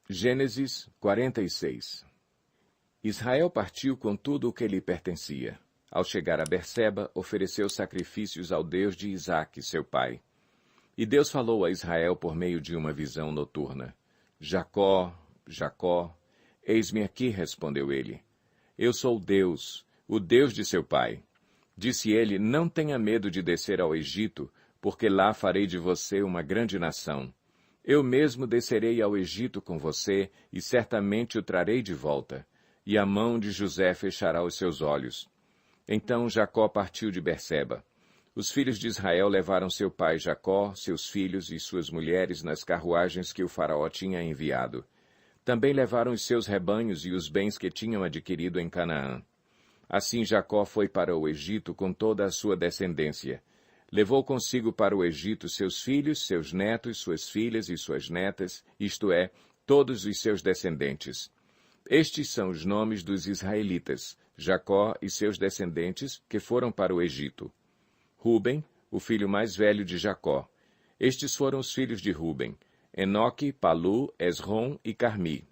Gênesis 46. Israel partiu com tudo o que lhe pertencia. Ao chegar a Berseba, ofereceu sacrifícios ao Deus de Isaque, seu pai. E Deus falou a Israel por meio de uma visão noturna. Jacó, Jacó. Eis-me aqui, respondeu ele. Eu sou Deus, o Deus de seu pai. Disse ele, não tenha medo de descer ao Egito, porque lá farei de você uma grande nação. Eu mesmo descerei ao Egito com você, e certamente o trarei de volta. E a mão de José fechará os seus olhos. Então Jacó partiu de Berseba. Os filhos de Israel levaram seu pai Jacó, seus filhos e suas mulheres nas carruagens que o faraó tinha enviado. Também levaram os seus rebanhos e os bens que tinham adquirido em Canaã. Assim Jacó foi para o Egito com toda a sua descendência. Levou consigo para o Egito seus filhos, seus netos, suas filhas e suas netas, isto é, todos os seus descendentes. Estes são os nomes dos israelitas, Jacó e seus descendentes, que foram para o Egito. Ruben, o filho mais velho de Jacó. Estes foram os filhos de Ruben: Enoque, Palu, Esrom e Carmi.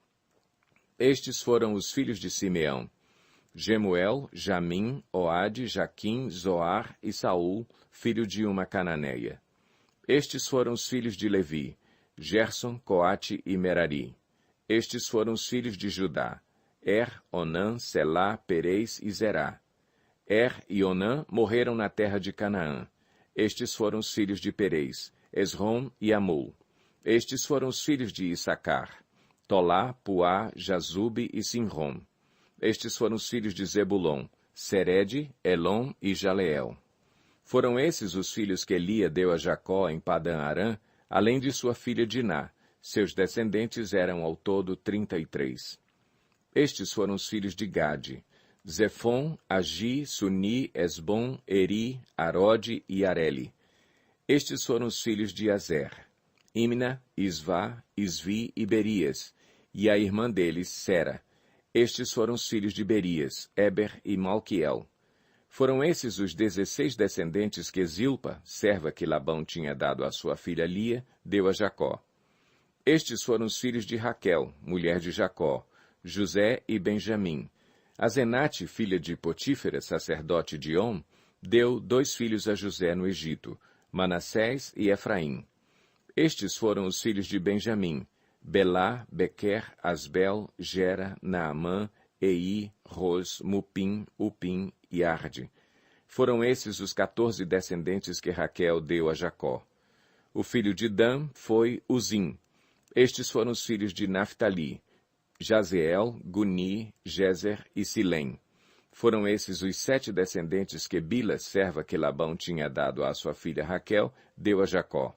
Estes foram os filhos de Simeão: Gemuel, Jamim, Oade, Jaquim, Zoar e Saul, filho de uma cananeia. Estes foram os filhos de Levi: Gerson, Coate e Merari. Estes foram os filhos de Judá: Onã, Selá, Perez e Zerá. E Onã morreram na terra de Canaã. Estes foram os filhos de Perez: Esrom e Amul. Estes foram os filhos de Issacar: Tolá, Puá, Jazube e Sinrom. Estes foram os filhos de Zebulon: Sered, Elom e Jaleel. Foram esses os filhos que Lia deu a Jacó em Padã-Arã, além de sua filha Diná. Seus descendentes eram ao todo 33. Estes foram os filhos de Gade: Zefon, Agi, Suni, Esbom, Eri, Arode e Areli. Estes foram os filhos de Azer: Imna, Isvá, Isvi e Berias, e a irmã deles, Sera. Estes foram os filhos de Berias, Eber e Malquiel. Foram esses os 16 descendentes que Zilpa, serva que Labão tinha dado à sua filha Lia, deu a Jacó. Estes foram os filhos de Raquel, mulher de Jacó, José e Benjamim. Azenate, filha de Potífera, sacerdote de On, deu 2 filhos a José no Egito, Manassés e Efraim. Estes foram os filhos de Benjamim: Belá, Bequer, Asbel, Gera, Naamã, Ei, Ros, Mupim, Upim e Arde. Foram esses os 14 descendentes que Raquel deu a Jacó. O filho de Dan foi Uzim. Estes foram os filhos de Naphtali: Jazeel, Guni, Jezer e Silém. Foram esses os 7 descendentes que Bila, serva que Labão tinha dado à sua filha Raquel, deu a Jacó.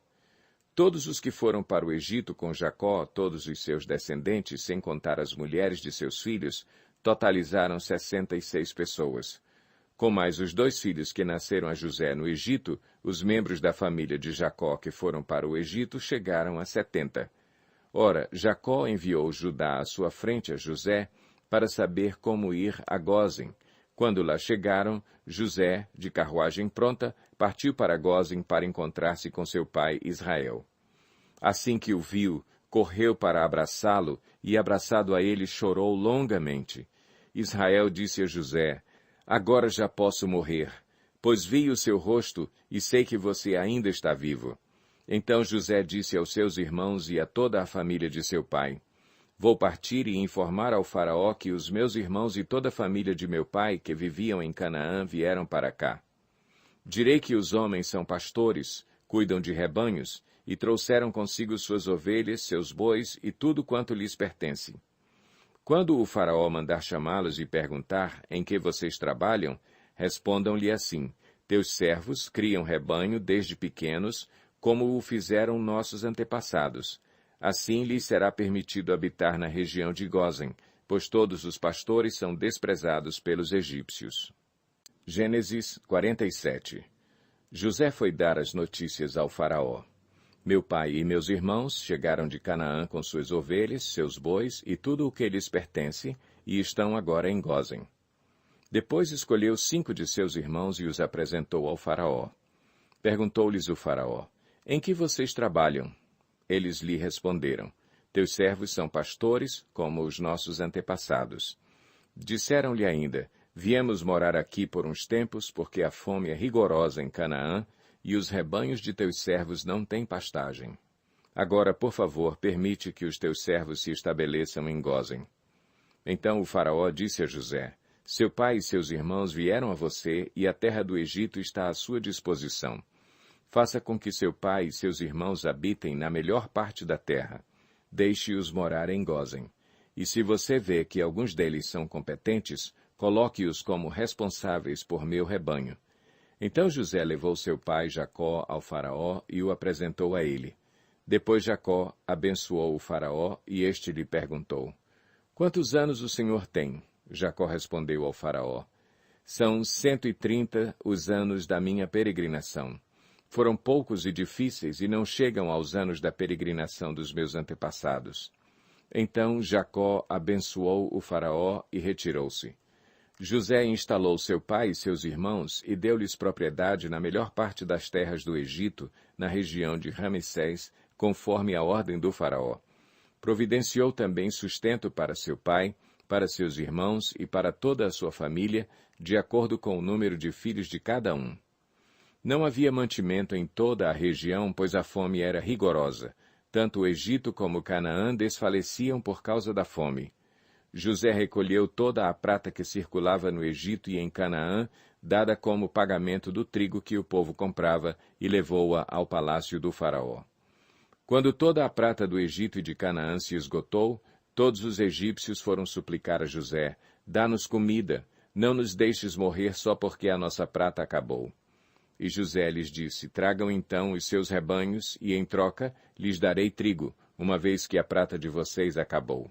Todos os que foram para o Egito com Jacó, todos os seus descendentes, sem contar as mulheres de seus filhos, totalizaram 66 pessoas. Com mais os 2 filhos que nasceram a José no Egito, os membros da família de Jacó que foram para o Egito chegaram a 70. Ora, Jacó enviou Judá à sua frente a José para saber como ir a Gósen. Quando lá chegaram, José, de carruagem pronta, partiu para Gósen para encontrar-se com seu pai Israel. Assim que o viu, correu para abraçá-lo e, abraçado a ele, chorou longamente. Israel disse a José: Agora já posso morrer, pois vi o seu rosto e sei que você ainda está vivo. Então José disse aos seus irmãos e a toda a família de seu pai: Vou partir e informar ao faraó que os meus irmãos e toda a família de meu pai, que viviam em Canaã, vieram para cá. Direi que os homens são pastores, cuidam de rebanhos, e trouxeram consigo suas ovelhas, seus bois e tudo quanto lhes pertence. Quando o faraó mandar chamá-los e perguntar em que vocês trabalham, respondam-lhe assim: Teus servos criam rebanho desde pequenos, como o fizeram nossos antepassados. Assim lhes será permitido habitar na região de Gósen, pois todos os pastores são desprezados pelos egípcios. Gênesis 47. José foi dar as notícias ao faraó. Meu pai e meus irmãos chegaram de Canaã com suas ovelhas, seus bois e tudo o que lhes pertence, e estão agora em Gósen. Depois escolheu 5 de seus irmãos e os apresentou ao faraó. Perguntou-lhes o faraó: Em que vocês trabalham? Eles lhe responderam: Teus servos são pastores, como os nossos antepassados. Disseram-lhe ainda, viemos morar aqui por uns tempos, porque a fome é rigorosa em Canaã, e os rebanhos de teus servos não têm pastagem. Agora, por favor, permite que os teus servos se estabeleçam em Gósen. Então o faraó disse a José, seu pai e seus irmãos vieram a você, e a terra do Egito está à sua disposição. Faça com que seu pai e seus irmãos habitem na melhor parte da terra. Deixe-os morar em Gósen. E se você vê que alguns deles são competentes, coloque-os como responsáveis por meu rebanho. Então José levou seu pai Jacó ao faraó e o apresentou a ele. Depois Jacó abençoou o faraó e este lhe perguntou, quantos anos o senhor tem? Jacó respondeu ao faraó, são 130 os anos da minha peregrinação. Foram poucos e difíceis e não chegam aos anos da peregrinação dos meus antepassados. Então Jacó abençoou o faraó e retirou-se. José instalou seu pai e seus irmãos e deu-lhes propriedade na melhor parte das terras do Egito, na região de Ramessés, conforme a ordem do faraó. Providenciou também sustento para seu pai, para seus irmãos e para toda a sua família, de acordo com o número de filhos de cada um. Não havia mantimento em toda a região, pois a fome era rigorosa. Tanto o Egito como Canaã desfaleciam por causa da fome. José recolheu toda a prata que circulava no Egito e em Canaã, dada como pagamento do trigo que o povo comprava, e levou-a ao palácio do faraó. Quando toda a prata do Egito e de Canaã se esgotou, todos os egípcios foram suplicar a José, dá-nos comida, não nos deixes morrer só porque a nossa prata acabou. E José lhes disse, tragam então os seus rebanhos, e em troca lhes darei trigo, uma vez que a prata de vocês acabou.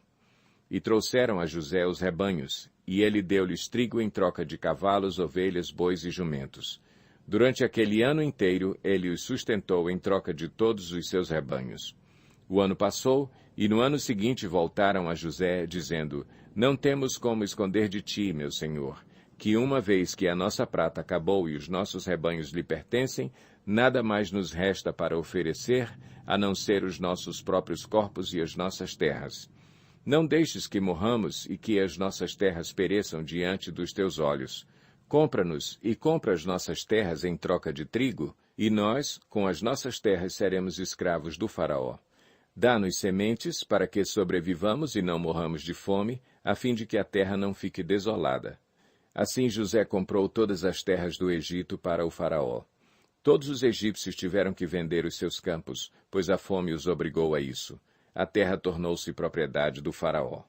E trouxeram a José os rebanhos, e ele deu-lhes trigo em troca de cavalos, ovelhas, bois e jumentos. Durante aquele ano inteiro, ele os sustentou em troca de todos os seus rebanhos. O ano passou, e no ano seguinte voltaram a José, dizendo, não temos como esconder de ti, meu senhor, que uma vez que a nossa prata acabou e os nossos rebanhos lhe pertencem, nada mais nos resta para oferecer, a não ser os nossos próprios corpos e as nossas terras. Não deixes que morramos e que as nossas terras pereçam diante dos teus olhos. Compra-nos e compra as nossas terras em troca de trigo, e nós, com as nossas terras, seremos escravos do faraó. Dá-nos sementes para que sobrevivamos e não morramos de fome, a fim de que a terra não fique desolada. Assim José comprou todas as terras do Egito para o faraó. Todos os egípcios tiveram que vender os seus campos, pois a fome os obrigou a isso. A terra tornou-se propriedade do faraó.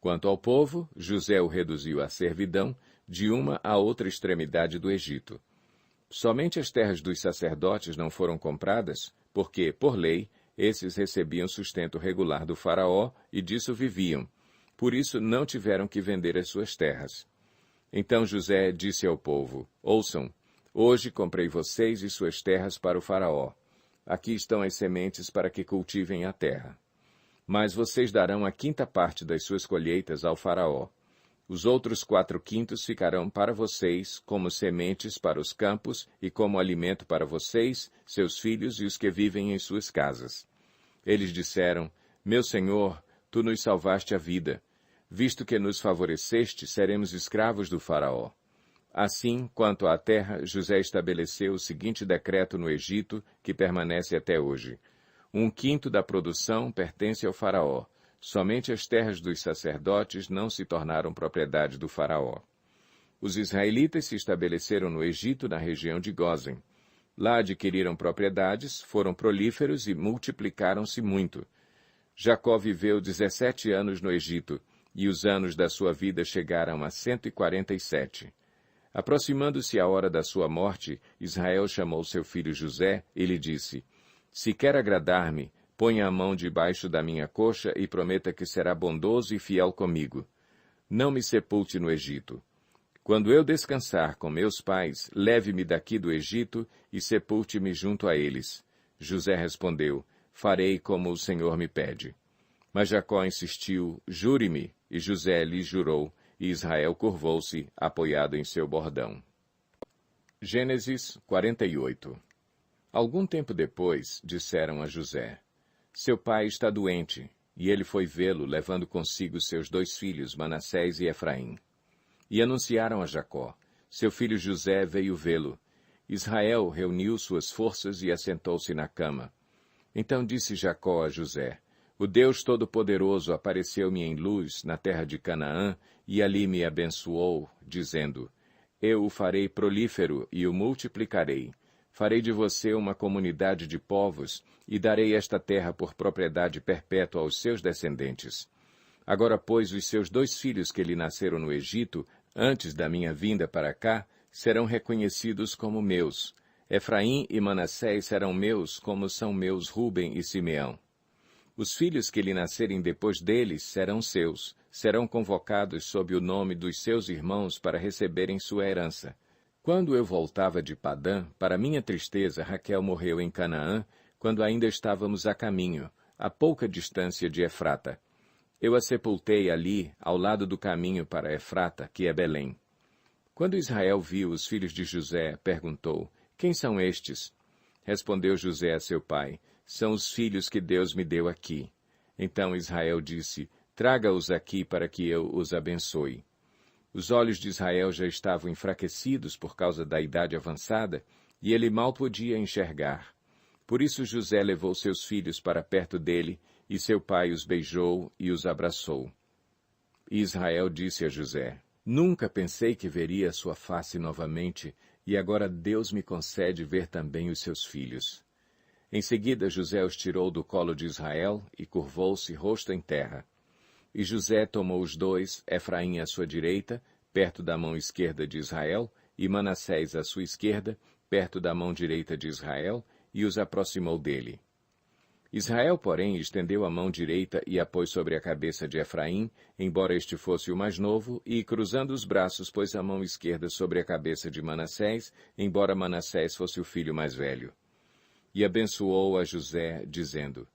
Quanto ao povo, José o reduziu à servidão, de uma à outra extremidade do Egito. Somente as terras dos sacerdotes não foram compradas, porque, por lei, esses recebiam sustento regular do faraó e disso viviam. Por isso não tiveram que vender as suas terras. Então José disse ao povo, ouçam, hoje comprei vocês e suas terras para o faraó. Aqui estão as sementes para que cultivem a terra. Mas vocês darão a 5ª parte das suas colheitas ao faraó. Os outros 4/5 ficarão para vocês, como sementes para os campos e como alimento para vocês, seus filhos e os que vivem em suas casas. Eles disseram, meu senhor, tu nos salvaste a vida. Visto que nos favoreceste, seremos escravos do faraó. Assim, quanto à terra, José estabeleceu o seguinte decreto no Egito, que permanece até hoje. 1/5 da produção pertence ao faraó. Somente as terras dos sacerdotes não se tornaram propriedade do faraó. Os israelitas se estabeleceram no Egito, na região de Gósen. Lá adquiriram propriedades, foram prolíferos e multiplicaram-se muito. Jacó viveu 17 anos no Egito, e os anos da sua vida chegaram a 147. Aproximando-se a hora da sua morte, Israel chamou seu filho José e lhe disse, se quer agradar-me, ponha a mão debaixo da minha coxa e prometa que será bondoso e fiel comigo. Não me sepulte no Egito. Quando eu descansar com meus pais, leve-me daqui do Egito e sepulte-me junto a eles. José respondeu, farei como o Senhor me pede. Mas Jacó insistiu, jure-me, e José lhe jurou, e Israel curvou-se, apoiado em seu bordão. Gênesis 48. Algum tempo depois, disseram a José, seu pai está doente. E ele foi vê-lo, levando consigo seus 2 filhos, Manassés e Efraim. E anunciaram a Jacó. Seu filho José veio vê-lo. Israel reuniu suas forças e assentou-se na cama. Então disse Jacó a José: O Deus Todo-Poderoso apareceu-me em luz na terra de Canaã, e ali me abençoou, dizendo: Eu o farei prolífero e o multiplicarei. Farei de você uma comunidade de povos, e darei esta terra por propriedade perpétua aos seus descendentes. Agora, pois, os seus 2 filhos que lhe nasceram no Egito, antes da minha vinda para cá, serão reconhecidos como meus. Efraim e Manassés serão meus, como são meus Rúben e Simeão. Os filhos que lhe nascerem depois deles serão seus, serão convocados sob o nome dos seus irmãos para receberem sua herança. Quando eu voltava de Padã, para minha tristeza, Raquel morreu em Canaã, quando ainda estávamos a caminho, a pouca distância de Efrata. Eu a sepultei ali, ao lado do caminho para Efrata, que é Belém. Quando Israel viu os filhos de José, perguntou: Quem são estes? Respondeu José a seu pai: São os filhos que Deus me deu aqui. Então Israel disse: Traga-os aqui para que eu os abençoe. Os olhos de Israel já estavam enfraquecidos por causa da idade avançada, e ele mal podia enxergar. Por isso José levou seus filhos para perto dele, e seu pai os beijou e os abraçou. E Israel disse a José: Nunca pensei que veria a sua face novamente, e agora Deus me concede ver também os seus filhos. Em seguida José os tirou do colo de Israel e curvou-se rosto em terra. E José tomou os 2, Efraim à sua direita, perto da mão esquerda de Israel, e Manassés à sua esquerda, perto da mão direita de Israel, e os aproximou dele. Israel, porém, estendeu a mão direita e a pôs sobre a cabeça de Efraim, embora este fosse o mais novo, e, cruzando os braços, pôs a mão esquerda sobre a cabeça de Manassés, embora Manassés fosse o filho mais velho. E abençoou a José, dizendo: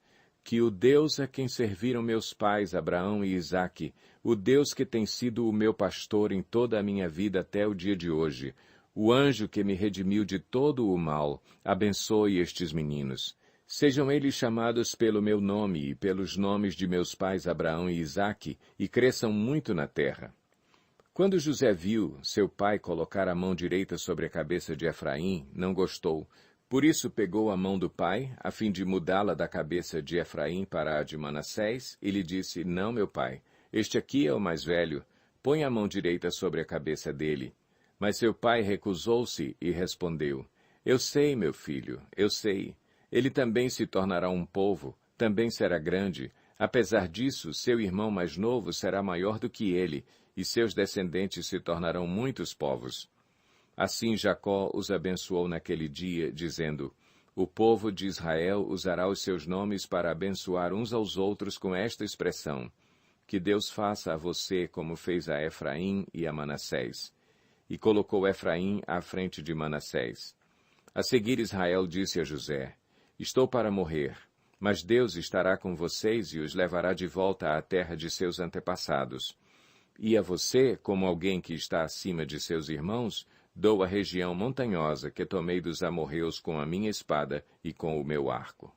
Que o Deus a quem serviram meus pais, Abraão e Isaque, o Deus que tem sido o meu pastor em toda a minha vida até o dia de hoje, o anjo que me redimiu de todo o mal, abençoe estes meninos. Sejam eles chamados pelo meu nome e pelos nomes de meus pais Abraão e Isaque, e cresçam muito na terra. Quando José viu seu pai colocar a mão direita sobre a cabeça de Efraim, não gostou. Por isso pegou a mão do pai, a fim de mudá-la da cabeça de Efraim para a de Manassés, e lhe disse: Não, meu pai, este aqui é o mais velho, põe a mão direita sobre a cabeça dele. Mas seu pai recusou-se e respondeu: Eu sei, meu filho, eu sei. Ele também se tornará um povo, também será grande. Apesar disso, seu irmão mais novo será maior do que ele, e seus descendentes se tornarão muitos povos. Assim Jacó os abençoou naquele dia, dizendo: O povo de Israel usará os seus nomes para abençoar uns aos outros com esta expressão: Que Deus faça a você como fez a Efraim e a Manassés. E colocou Efraim à frente de Manassés. A seguir Israel disse a José: Estou para morrer, mas Deus estará com vocês e os levará de volta à terra de seus antepassados. E a você, como alguém que está acima de seus irmãos, dou a região montanhosa que tomei dos amorreus com a minha espada e com o meu arco.